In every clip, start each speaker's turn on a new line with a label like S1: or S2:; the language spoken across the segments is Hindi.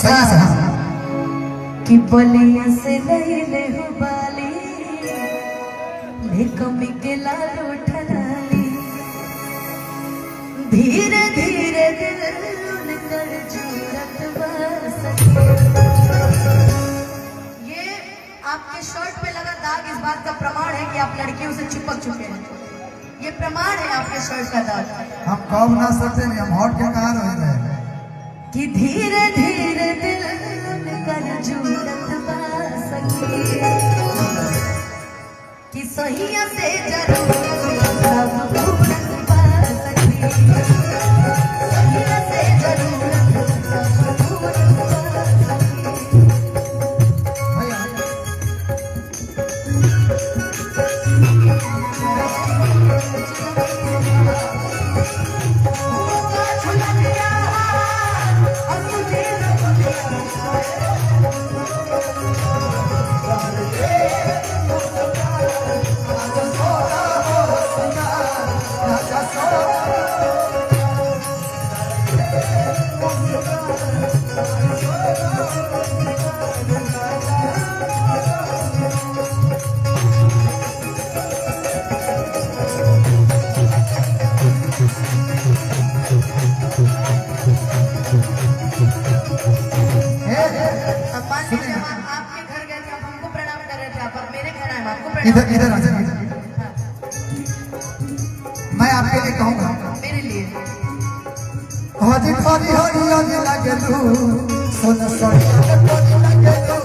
S1: सही से
S2: कि बलिया से नहीं ले हो बाली ले कमी के लाल उठलाली धीरे धीरे दिल उनकर जूरत बसके। ये आपके शर्ट पे लगा दाग इस बात का प्रमाण है कि आप लड़कियों से चिपक चुके हैं। ये प्रमाण है आपके शर्ट का दाग।
S1: हम कब ना सकते नहीं, हम हॉट के कहाँ रह रहे हैं
S2: कि धीरे धीरे दिल उनकर जूरत बसके कि सहिया से जरूर सब पूरत बसके सहिया से जरूर सब पूरत बसके।
S1: इधर इधर आ जाइए। मैं आपके लिए कहूँगा
S2: मेरे लिए
S1: हजी खरी हरी लगे तू सोना सोना लगे तू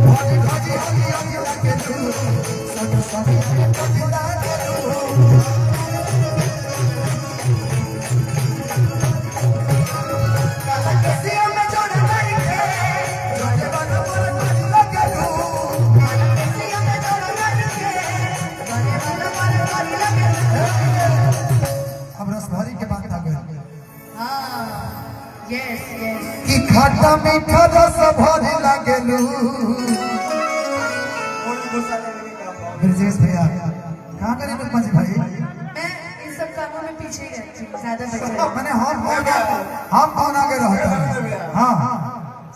S1: हजी हरी लगे तू सोना सोना लगे तू। कि खट्टा मीठा रस भरी लागेलू। ब्रजेश भैया कहाँ करे पंच भाई?
S2: मैं इन सब कामों में पीछे ही रहती हूँ, ज्यादा बचा
S1: मैंने हम कौन आगे रहते हैं? हाँ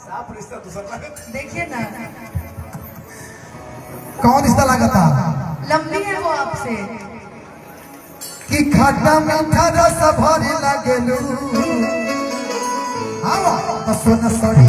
S3: साफ रिश्ता दूसरा
S2: देखिए ना
S1: कौन रिश्ता लगा था?
S2: लंबी है वो आपसे
S1: कि खट्टा मीठा रस भरी लागेलू। हाँ सोना सोनी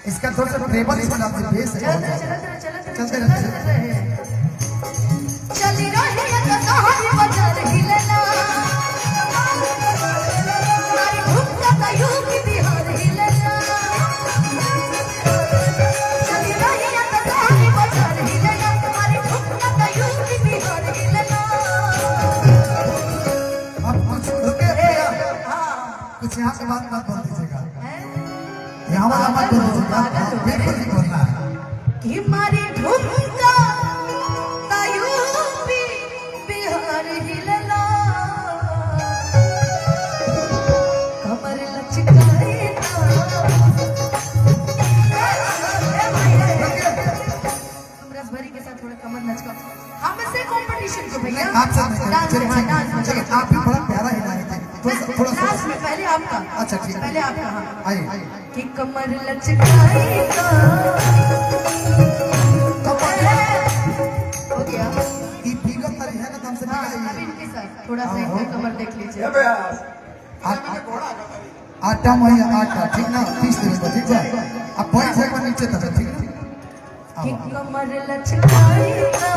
S1: इसका थोड़ा सा ट्रेबल इसमें डाल दे बेस है। चलते रहते
S2: चली रही है तो कहानी बजर हिलना मारी घूमता तो यूपी बिहार हिलना चली रही है तो कहानी बजर हिलना मारी घूमता तो यूपी बिहार हिलना।
S1: अब कुछ रुके कुछ यहाँ से बात मत बोल दीजिएगा, यहाँ वाला मत बोल दीजिएगा, बिल्कुल नहीं बोलना है
S2: कि मारी घूमता तो यूपी बिहार हिलना कमर लचकाए रस भरी के साथ थोड़ा कमर लचका हमसे कंपटीशन को भैया
S1: आप सब
S2: डांस
S1: आप भी बड़ा प्यारा हिला रहे थे थोड़ा
S2: डांस में पहले आपका
S1: अच्छा ठीक
S2: पहले आपका हाँ
S1: आइए
S2: कि कमर लचकाए हो गया
S1: ये फिगर तरी है ना तुम से
S2: हाँ
S1: निकालिए।
S2: अब इनके साथ थोड़ा सा इनका कमर देख लीजिए
S1: आटा मही आटा ठीक ना 30 दिन को ठीक है। अब पॉइंट से नीचे तक ठीक है।
S2: कि कमर लचकाएगा।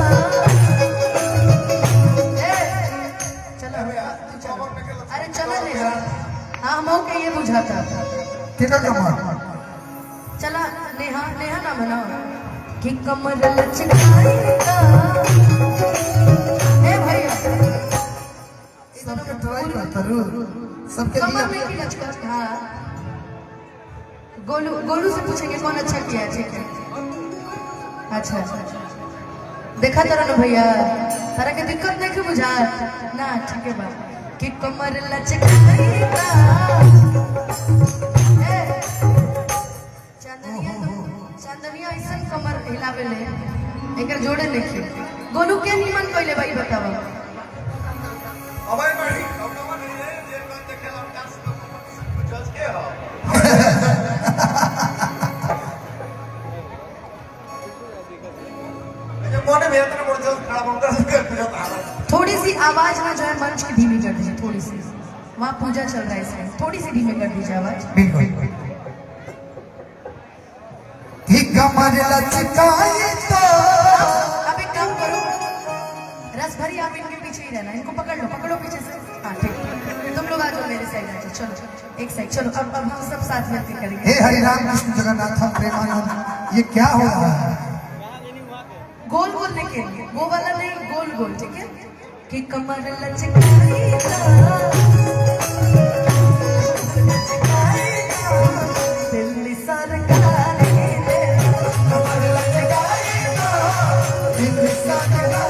S2: चलो अरे चलो नेहा, हाँ हम के ये बुझाता
S1: किधर कमर
S2: चला नेहा नेहा ना बनाओ कि कमर लचकाएगा। ए भैया
S1: सबके ट्राई करता रू सबके
S2: कमर
S1: लिए
S2: में की लचका। हाँ गोलू गोलू से पूछेंगे कौन अच्छा किया है। ठीक है अच्छा देखा तरह ना भैया तारा के दिक्कत नहीं क्यों बुझा ना। ठीक है बात कि कमर लचकाएगा। चांदनिया ऐसा कमर हिलावे ले एक जोड़े लिखी गोलू के निमन कहले भाई बतावा।
S3: अबे बड़ी अब कमर नहीं है जे बात देखेला डांस जज के हो ये मोने में इतना बड़ा जज खड़ा होकर पूजा तारा
S2: थोड़ी सी आवाज में जो है मंच की धीमी कर दीजिए। थोड़ी सी वहाँ पूजा चल रहा है इसमें थोड़ी सी धीमी कर दीजिए आवाज।
S1: बिल्कुल ही कमर लचकाए तो
S2: अब एक काम करो रस भरी आप इनके पीछे ही रहना। इनको पकड़ लो पकड़ो पीछे से। हाँ ठीक तुम लोग आ जाओ मेरे साइड आ जाओ। चलो एक साइड चलो अब हम सब साथ में करेंगे।
S1: हे हरि राम कृष्ण जगन्नाथ प्रेमानंद ये क्या हो रहा है।
S2: गोल गोल लेके वो वाला नहीं गोल गोल ठीक है कि कमर लचकाएगा दिल्ली सरकार
S1: कमर लचकाएगा दिल सजना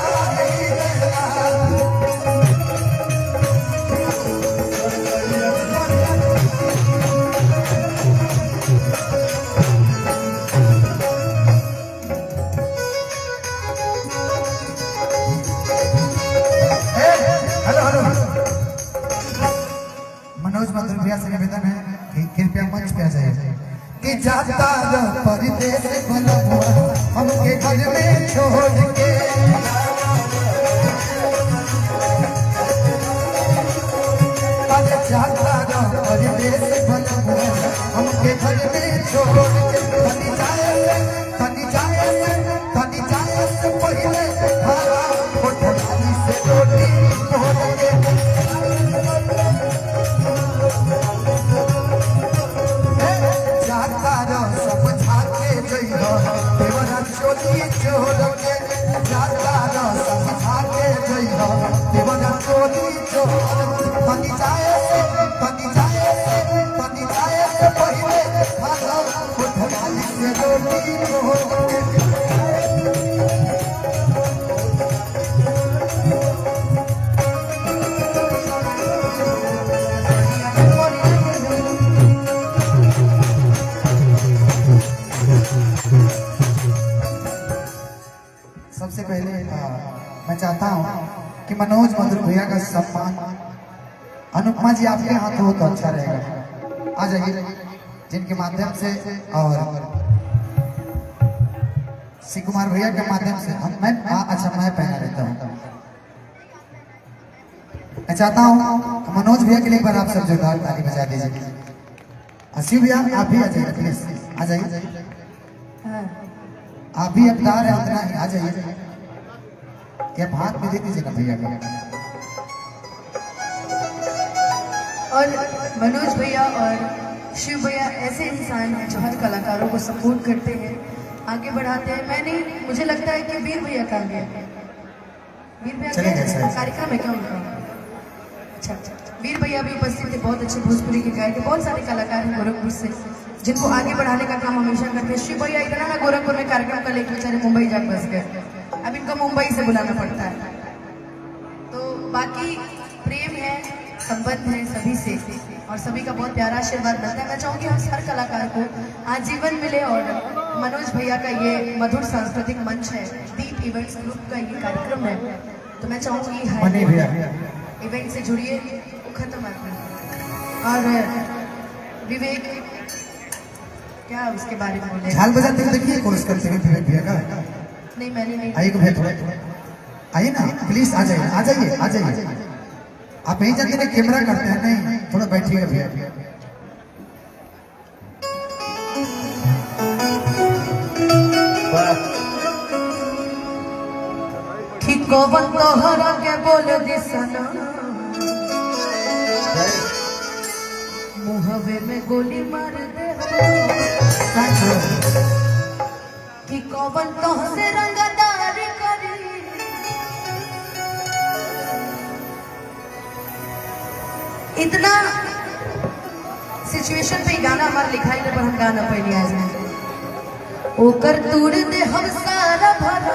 S1: मनोज मधुर भैया से निवेदन है कि कृपया मंच पे आ जाइए कि जाता परदेश बनवा हमके घर में छोड़ के अरे जाता परदेश बनवा हमके घर में छोड़ के तनी जाए से पहले खाना होटल से रोटी तोड़ के चोरी चोर के जाता समझा के जइहो देवना चोरी चोर तनी जाए से पहले खाना उठवाली से रोटी सबसे पहले मैं चाहता हूँ कि मनोज मधुर भैया का सम्मान अनुपमा जी आपके हाथ हो तो अच्छा रहेगा। आ जाइए जिनके माध्यम से और शिव कुमार भैया के माध्यम से मैं अच्छा मैं पहना लेता हूँ। मैं चाहता हूँ मनोज भैया के लिए एक बार आप सब जोरदार ताली बजा दीजिए। शिव भैया आप भी आ जाइए प्लीज आ जाइए। आप भी अवतार है उतना ही आ जाइए। क्या हाथ में दे दीजिए ना भैया का।
S2: और मनोज भैया और शिव भैया ऐसे इंसान हैं जो हर कलाकारों को सपोर्ट करते हैं आगे बढ़ाते हैं। मैंने मुझे लगता है कि वीर भैया का गया वीर भैया कार्यक्रम है क्या उनका। अच्छा वीर भैया भी उपस्थित थे बहुत अच्छे भोजपुरी के गायक। बहुत सारे कलाकार हैं गोरखपुर से जिनको आगे बढ़ाने का काम हमेशा करते हैं। शिव भैया इतना ना गोरखपुर में कार्यक्रम का लेकर बेचारे मुंबई जा बस गए। अब इनको मुंबई से बुलाना पड़ता है। तो बाकी प्रेम है संबंध है सभी से और सभी का बहुत प्यारा आशीर्वाद मिलता है। मैं चाहूँगी हम हर कलाकार को आजीवन मिले और मनोज भैया का ये मधुर सांस्कृतिक मंच है दीप इवेंट्स ग्रुप का ये कार्यक्रम है। तो मैं चाहूँगी इवेंट से जुड़िए वो खत्म और विवेक क्या उसके बारे में बोले।
S1: झाल बजाते हुए देखिए कोर्स करते हुए विवेक भैया का।
S2: नहीं मैंने नहीं।
S1: आइए भैया थोड़ा आइए ना प्लीज आ जाइए आ जाइए आ जाइए। आप यही जानते हैं कैमरा करते हैं नहीं थोड़ा बैठिएगा भैया।
S3: वाह
S2: कौन तोहरा के बोल दिसना मुहवे में गोली मार दे कि कौन तोह से रंगदारी करी इतना सिचुएशन पे गाना हमारा लिखाई पर हम गाना पहले आ जाए ओकर तूड़ दे हम सारा भरा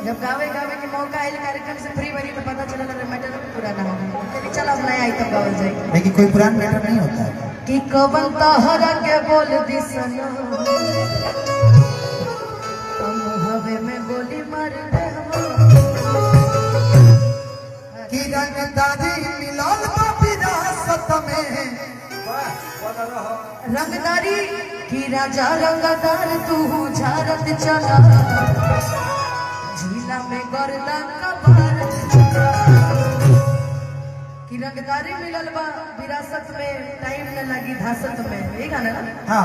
S2: जब गावे गावे के मौका आयल कार्यक्रम से फ्री बनी तो पता चला मैटर पुराना हो गया चलिए चल अब नया आइटम गावल जाए
S1: लेकिन कोई पुराना मैटर नहीं होता है
S2: कि कबल तहरा के बोल दिसना हम हवे में गोली मार दे
S1: कि रंगदारी मिलल बा विरासत में
S2: रंगदारी की राजा रंगदार तू झारत चला झीला में गर्दा कबार की रंगदारी मिलल बा विरासत में टाइम न लगी धासत में ये गाना
S1: हाँ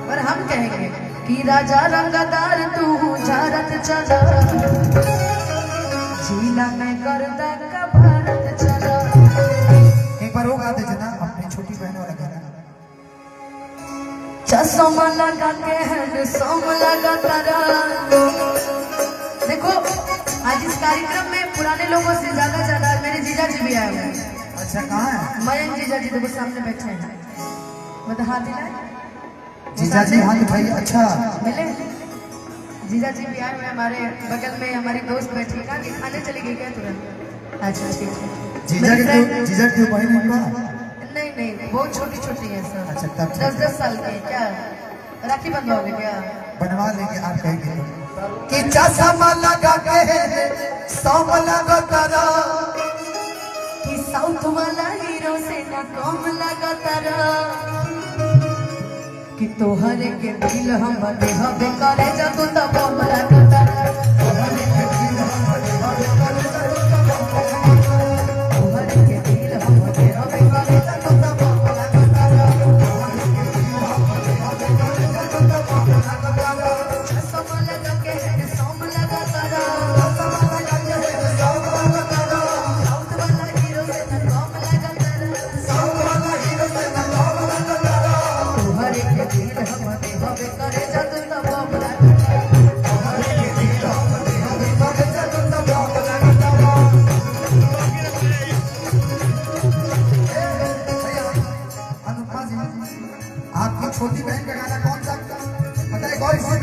S2: पर हम कहेंगे कि राजा रंगदार तू झारत चला झीला में गर्दा कबार चला
S1: एक बार वो गा दे जना अपनी छोटी बहन वाला गाना
S2: चश्मा लगा के हैंडसम लगा तारा देखो आज इस कार्यक्रम में पुराने लोगों से ज्यादा मेरे जीजा जी भी आए हुए हैं
S1: अच्छा कहाँ है
S2: मयंक जीजा जी देखो सामने बैठे हैं मतलब हाथ हिलाए
S1: जीजा जी हाँ भाई अच्छा
S2: मिले जीजा जी भी आए हुए हमारे बगल में हमारी दोस्त बैठी है कि खाने चली गई क्या तुरंत अच्छा ठीक है
S1: जीजा की बहन है क्या
S2: नहीं नहीं बहुत छोटी छोटी है सर
S1: अच्छा तब
S2: 10-10 साल की क्या राखी बंधवाओगे क्या
S1: बनवा लेंगे आप कहेंगे कि चश्मा लगा के सौम लगा तारा
S2: कि साउथ वाला हीरो से ना कम लगा तारा कि तोहरे के दिल हम हबे करे जा तू तब हम लगा तारा तोहरे के दिल हम हबे करे जा तू तब तोहरे के दिल हम हबे करे जा तू तब
S1: आपकी छोटी बहन का गाना कौन सा बताए गौर से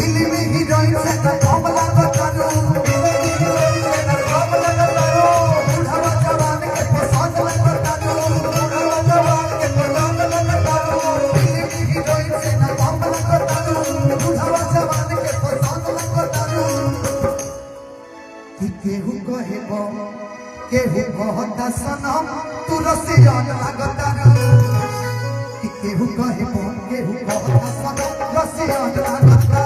S1: हिली में हीरोइन से तो कमला बतारो बुढ़ावा जवान के पसंद बतारो बुढ़ावा जवान के पसंद बतारो हिली में हीरोइन से ना कमला बतारो बुढ़ावा जवान के पसंद बतारो कि केहू कहेबो केहू कहता सनम तू रसिया लगता कि केहू कहेबो केहू कहता सनम रसिया लगता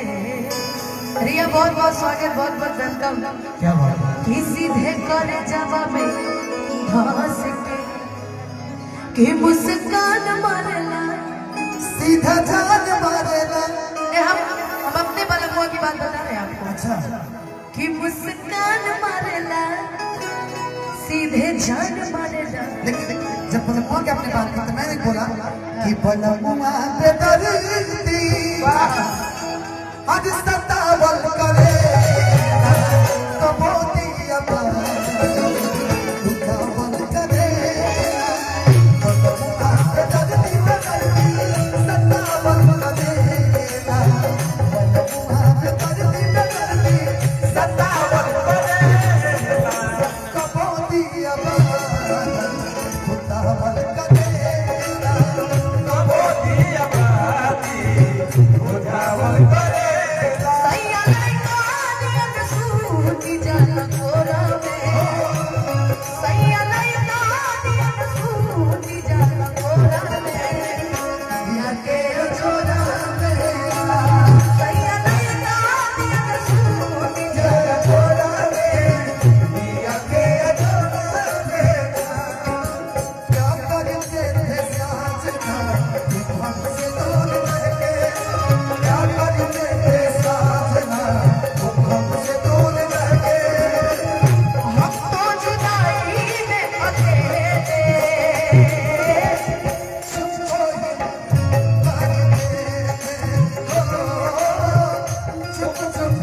S2: रिया बहुत बहुत स्वागत बहुत बहुत वेलकम
S1: क्या बात
S2: कि सीधे करे जवाब में हंस के मुस्कान मारेला
S1: सीधा जान मारेला
S2: हम अपने बलमुआ की बात बता रहे हैं आपको
S1: अच्छा
S2: कि मुस्कान मारेला सीधे जान मारेला
S1: लेकिन जब बलमुआ के अपने बात की तो मैंने बोला कि बलमुआ पे दर्दी आज सतावल करे कबोती अपा दुखावल करे बलमुआ पे दर्दी सतावल करे बलमुआ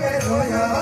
S1: के रोया